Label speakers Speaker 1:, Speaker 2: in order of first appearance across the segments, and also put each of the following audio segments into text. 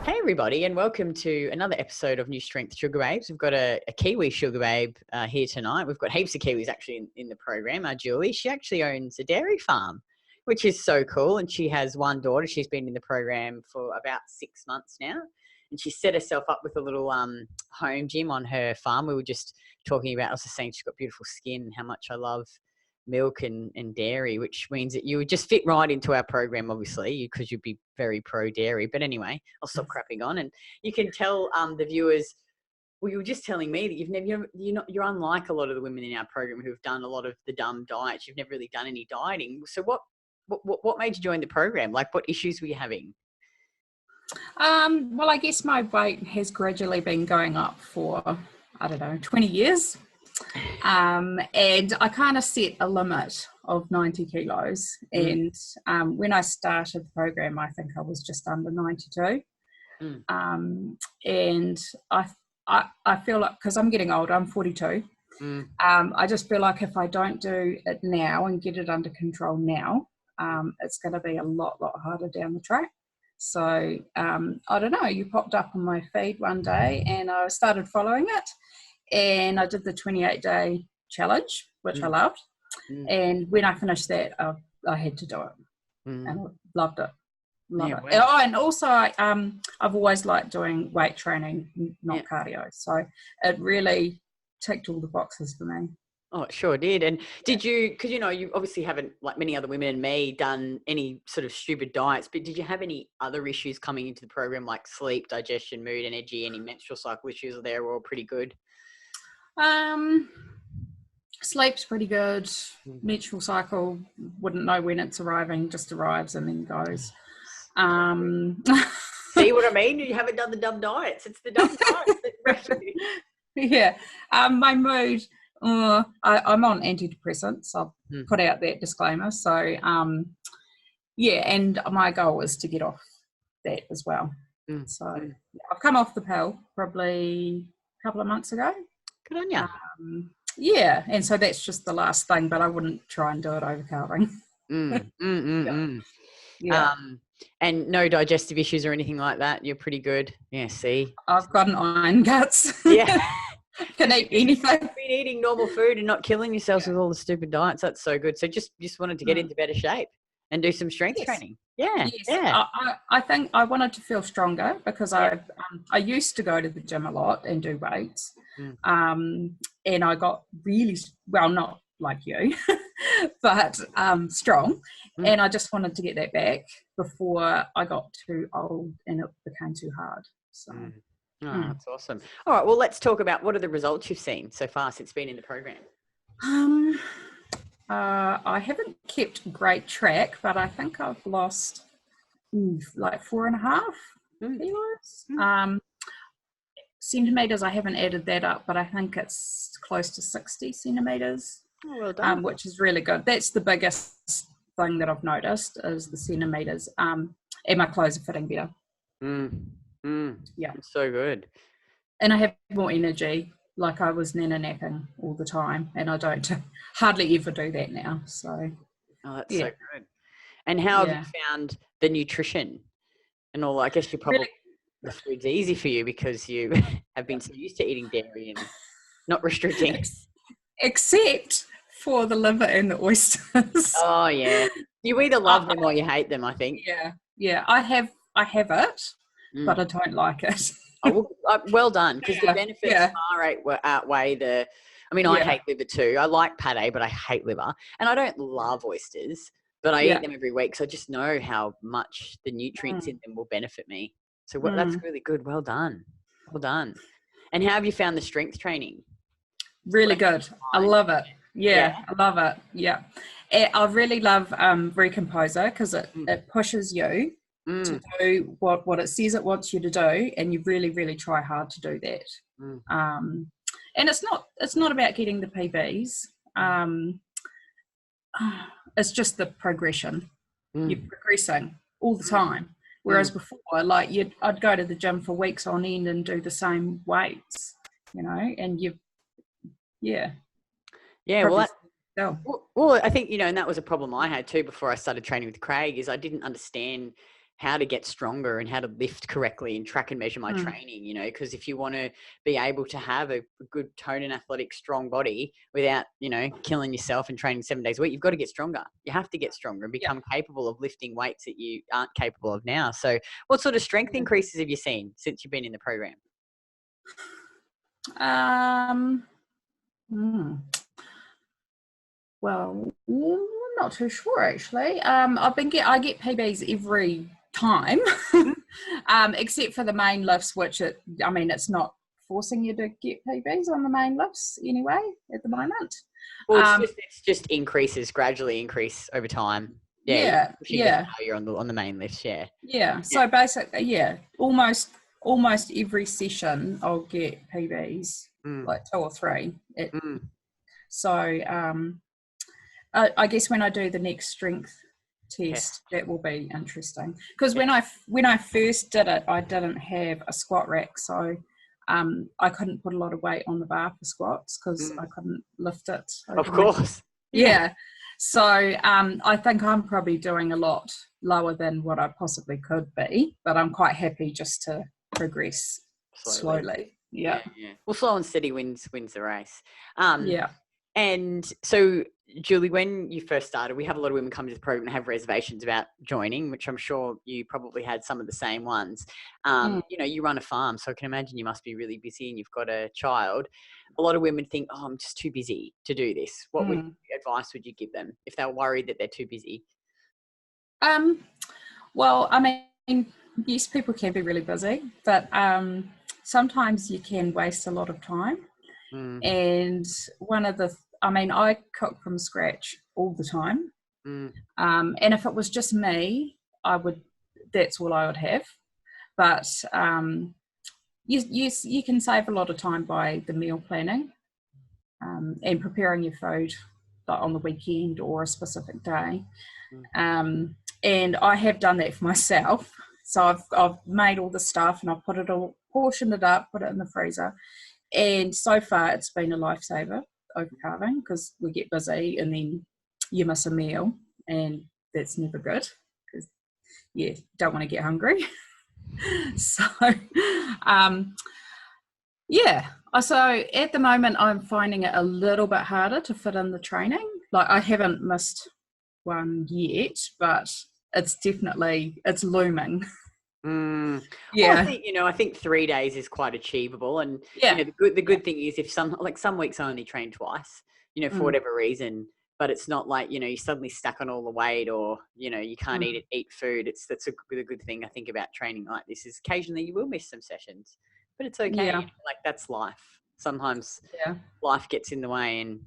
Speaker 1: Hey everybody, and welcome to another episode of New Strength Sugar Babes. We've got a Kiwi Sugar Babe here tonight. We've got heaps of Kiwis actually in the program. Julie, she actually owns a dairy farm, which is so cool. And she has one daughter. She's been in the program for about 6 months now. And she set herself up with a little home gym on her farm. We were just talking about, I was just saying she's got beautiful skin and how much I love milk and dairy, which means that you would just fit right into our program, obviously, because you'd be very pro dairy. But anyway, I'll stop crapping on. And you can tell the viewers, well, you were just telling me that you're unlike a lot of the women in our program who've done a lot of the dumb diets. You've never really done any dieting. So what made you join the program? Like, what issues were you having?
Speaker 2: Well, I guess my weight has gradually been going up for, 20 years. And I kind of set a limit of 90 kilos. And when I started the program, I think I was just under 92. And I feel like, because I'm getting older, I'm 42. I just feel like if I don't do it now and get it under control now, it's going to be a lot harder down the track. So I don't know, you popped up on my feed one day and I started following it. And I did the 28-day challenge, which I loved. And when I finished that, I had to do it. And I loved it. Love it. Wow. Oh, and also, I've always liked doing weight training, not cardio. So it really ticked all the boxes for me.
Speaker 1: Oh, it sure did. And did you, because, you obviously haven't, like many other women and me, done any sort of stupid diets, but did you have any other issues coming into the program, like sleep, digestion, mood, energy, any menstrual cycle issues? Or they were all pretty good?
Speaker 2: Sleep's pretty good. Menstrual cycle, wouldn't know when it's arriving, just arrives and then goes.
Speaker 1: See what I mean? You haven't done the dumb diets. It's the dumb diets that pressure you.
Speaker 2: Yeah. My mood, I'm on antidepressants. I'll put out that disclaimer. So, and my goal is to get off that as well. So I've come off the pill probably a couple of months ago.
Speaker 1: Good on you.
Speaker 2: And so that's just the last thing, but I wouldn't try and do it over carbing.
Speaker 1: And no digestive issues or anything like that? You're pretty good. Yeah, see?
Speaker 2: I've got an iron guts.
Speaker 1: Yeah.
Speaker 2: Can eat anything.
Speaker 1: You've been eating normal food and not killing yourselves with all the stupid diets. That's so good. So just wanted to get into better shape and do some strength training. Yeah.
Speaker 2: I think I wanted to feel stronger because I used to go to the gym a lot and do weights. And I got really, well, not like you, but strong. And I just wanted to get that back before I got too old and it became too hard. So.
Speaker 1: That's awesome. All right, well, let's talk about what are the results you've seen so far since being in the program.
Speaker 2: I haven't kept great track, but I think I've lost like 4.5 kilos. Centimeters, I haven't added that up, but I think it's close to 60 centimeters.
Speaker 1: Oh, well done.
Speaker 2: Which is really good. That's the biggest thing that I've noticed is the centimeters. And my clothes are fitting better. Yeah,
Speaker 1: so good.
Speaker 2: And I have more energy. Like I was napping all the time, and I don't hardly ever do that now. So,
Speaker 1: that's so good. And how have you found the nutrition and all? I guess you probably the food's easy for you because you have been so used to eating dairy and not restricting.
Speaker 2: Except for the liver and the oysters.
Speaker 1: Oh yeah, you either love them or you hate them. I think.
Speaker 2: Yeah. I have it, but I don't like it.
Speaker 1: Well done, because the benefits far outweigh the. I mean, I hate liver too. I like pate, but I hate liver, and I don't love oysters, but I eat them every week, so I just know how much the nutrients in them will benefit me. So that's really good. Well done. And how have you found the strength training?
Speaker 2: Really good. I love it. Yeah, I love it. Yeah, I really love Recomposer because it pushes you to do what it says it wants you to do, and you really, really try hard to do that. And it's not about getting the PBs. It's just the progression. You're progressing all the time. Whereas before, like I'd go to the gym for weeks on end and do the same weights, and
Speaker 1: Well, I think, and that was a problem I had too before I started training with Craig, is I didn't understand how to get stronger and how to lift correctly and track and measure my training, you know, because if you want to be able to have a good toned and athletic, strong body without, you know, killing yourself and training 7 days a week, you've got to get stronger. You have to get stronger and become capable of lifting weights that you aren't capable of now. So what sort of strength increases have you seen since you've been in the program?
Speaker 2: Well, I'm not too sure actually. I get PBs every time, except for the main lifts, which it's not forcing you to get PBs on the main lifts anyway at the moment.
Speaker 1: Well, it's just gradually increase over time.
Speaker 2: Yeah.
Speaker 1: You're on the main lifts. Yeah.
Speaker 2: So basically, almost every session I'll get PBs, like 2 or 3. So I guess when I do the next strength test, that will be interesting, because when I first did it, I didn't have a squat rack, so I couldn't put a lot of weight on the bar for squats because I couldn't lift it.
Speaker 1: Of course.
Speaker 2: Yeah. So I think I'm probably doing a lot lower than what I possibly could be, but I'm quite happy just to progress slowly. Yeah.
Speaker 1: Well, slow and steady wins the race.
Speaker 2: Yeah.
Speaker 1: And so, Julie, when you first started, we have a lot of women come to the program and have reservations about joining, which I'm sure you probably had some of the same ones. You know, you run a farm, so I can imagine you must be really busy and you've got a child. A lot of women think, oh, I'm just too busy to do this. What advice would you give them if they're worried that they're too busy?
Speaker 2: Well, I mean, yes, people can be really busy, but sometimes you can waste a lot of time. And I cook from scratch all the time. And if it was just me, that's all I would have. But you can save a lot of time by the meal planning and preparing your food, like on the weekend or a specific day. And I have done that for myself. So I've made all the stuff and I've portioned it up, put it in the freezer. And so far it's been a lifesaver over carving, because we get busy and then you miss a meal, and that's never good, because don't want to get hungry. So so at the moment I'm finding it a little bit harder to fit in the training. Like, I haven't missed one yet, but it's looming.
Speaker 1: Well, I think 3 days is quite achievable, and the good thing is, if some weeks I only train twice, for whatever reason, but it's not like you're suddenly stuck on all the weight, or you can't eat food. That's a good thing I think about training like this, is occasionally you will miss some sessions, but it's okay. That's life. Sometimes life gets in the way, and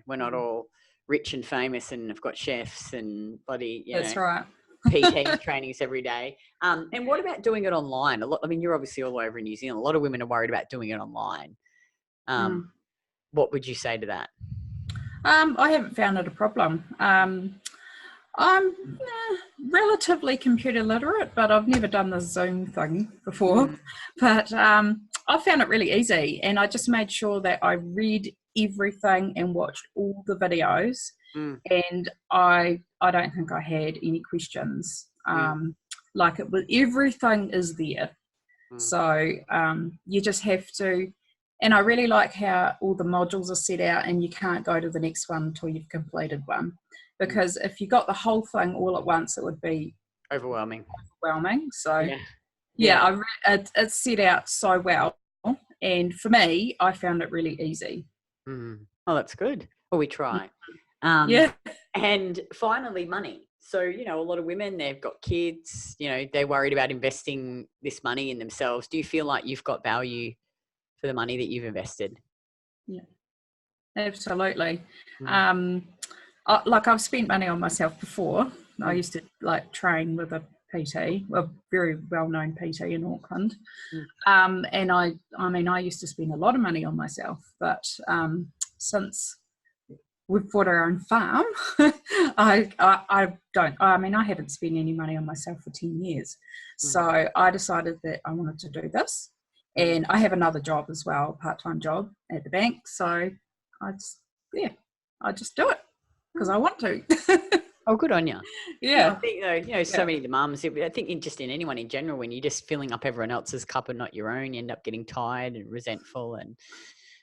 Speaker 1: we're not all rich and famous and have got chefs and bloody
Speaker 2: that's right.
Speaker 1: PT trainings every day. And what about doing it online? You're obviously all over in New Zealand. A lot of women are worried about doing it online. What would you say to that?
Speaker 2: I haven't found it a problem. I'm relatively computer literate, but I've never done the Zoom thing before. But I found it really easy, and I just made sure that I read everything and watched all the videos. And I don't think I had any questions. Like, everything is there. So you just have to, and I really like how all the modules are set out, and you can't go to the next one until you've completed one, because if you got the whole thing all at once, it would be
Speaker 1: overwhelming.
Speaker 2: So it's set out so well, and for me, I found it really easy.
Speaker 1: Oh, that's good. Well, we try. And finally, money. So, a lot of women, they've got kids, they're worried about investing this money in themselves. Do you feel like you've got value for the money that you've invested?
Speaker 2: Yeah, absolutely. I've spent money on myself before. I used to train with a PT, a very well-known PT in Auckland. And I used to spend a lot of money on myself, but since we've bought our own farm, I haven't spent any money on myself for 10 years. So I decided that I wanted to do this. And I have another job as well, a part-time job at the bank. So I just do it because I want to.
Speaker 1: Oh, good on you.
Speaker 2: Yeah.
Speaker 1: I think, so many of the mums, I think in anyone in general, when you're just filling up everyone else's cup and not your own, you end up getting tired and resentful and,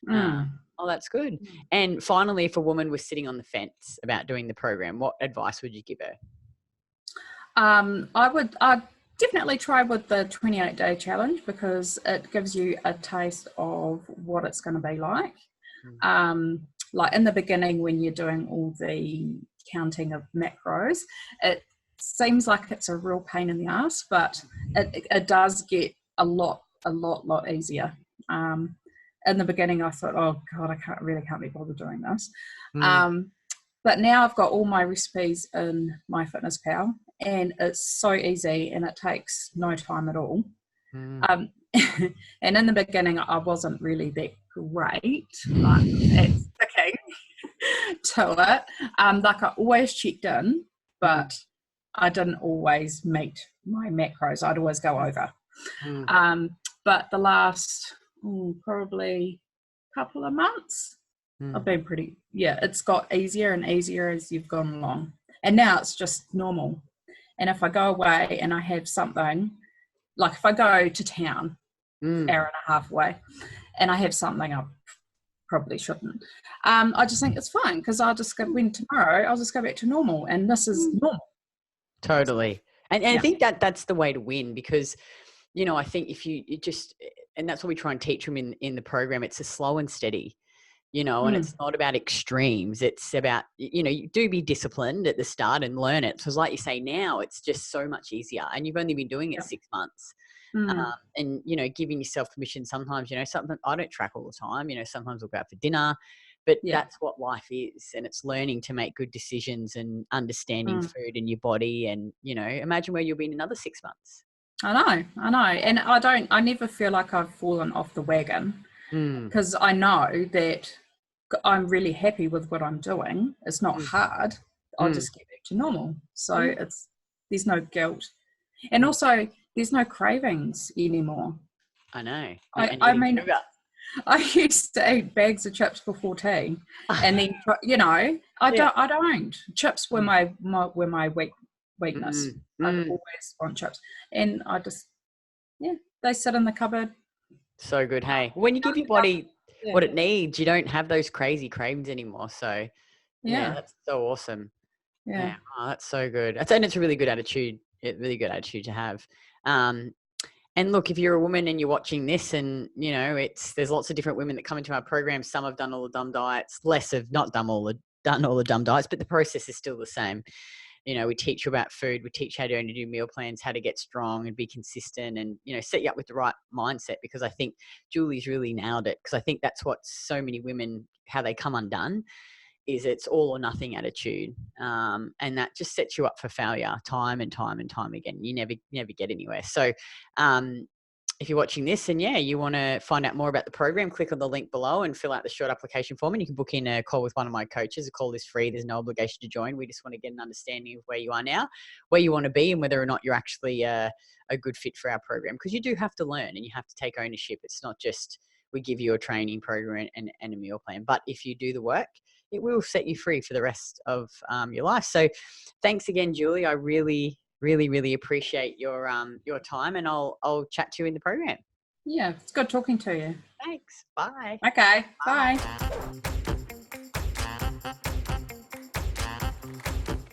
Speaker 1: oh, that's good. And finally, if a woman was sitting on the fence about doing the program, what advice would you give her?
Speaker 2: I'd definitely try with the 28-day challenge, because it gives you a taste of what it's going to be like. Like in the beginning, when you're doing all the counting of macros, it seems like it's a real pain in the ass, but it does get a lot easier. In the beginning, I thought, oh God, I can't be bothered doing this. But now I've got all my recipes in MyFitnessPal, and it's so easy and it takes no time at all. And in the beginning, I wasn't really that great at sticking to it. Like I always checked in, but I didn't always meet my macros. I'd always go over. But the last probably couple of months, I've been it's got easier and easier as you've gone along. And now it's just normal. And if I go away and I have something, like if I go to town, hour and a half away, and I have something I probably shouldn't, I just think it's fine, because I'll just go, tomorrow I'll just go back to normal, and this is normal.
Speaker 1: Totally. And I think that's the way to win, because, I think if you just, and that's what we try and teach them in the program, it's a slow and steady. And it's not about extremes. It's about, you do be disciplined at the start and learn it. So it's like you say, now it's just so much easier, and you've only been doing it 6 months. And, giving yourself permission sometimes, something I don't track all the time, sometimes we'll go out for dinner, but that's what life is. And it's learning to make good decisions and understanding food and your body. And, imagine where you'll be in another 6 months.
Speaker 2: I know. And I never feel like I've fallen off the wagon, because I know that I'm really happy with what I'm doing. It's not hard. I'll just get back to normal. So there's no guilt. And also there's no cravings anymore.
Speaker 1: I know.
Speaker 2: I mean, I used to eat bags of chips before tea, and then I don't. Chips were my weakness. I always want chips, and I just they sit in the cupboard.
Speaker 1: So good. Hey, when you give your body what it needs, you don't have those crazy cravings anymore. So that's so awesome. Oh, that's so good. And it's a really good attitude. To have. And look, if you're a woman and you're watching this, and there's lots of different women that come into our program. Some have done all the dumb diets, less have not done all the dumb diets, but the process is still the same. We teach you about food. We teach how to do meal plans, how to get strong and be consistent, and, set you up with the right mindset, because I think Julie's really nailed it. Because I think that's what so many women, how they come undone, is it's all or nothing attitude. And that just sets you up for failure time and time and time again. You never get anywhere. So, if you're watching this and you want to find out more about the program, click on the link below and fill out the short application form, and you can book in a call with one of my coaches. The call is free. There's no obligation to join. We just want to get an understanding of where you are now, where you want to be, and whether or not you're actually a good fit for our program. Because you do have to learn and you have to take ownership. It's not just we give you a training program and a meal plan. But if you do the work, it will set you free for the rest of your life. So thanks again, Julie. I really appreciate your time, and I'll chat to you in the program.
Speaker 2: Yeah, it's good talking to you.
Speaker 1: Thanks. Bye.
Speaker 2: Okay. Bye.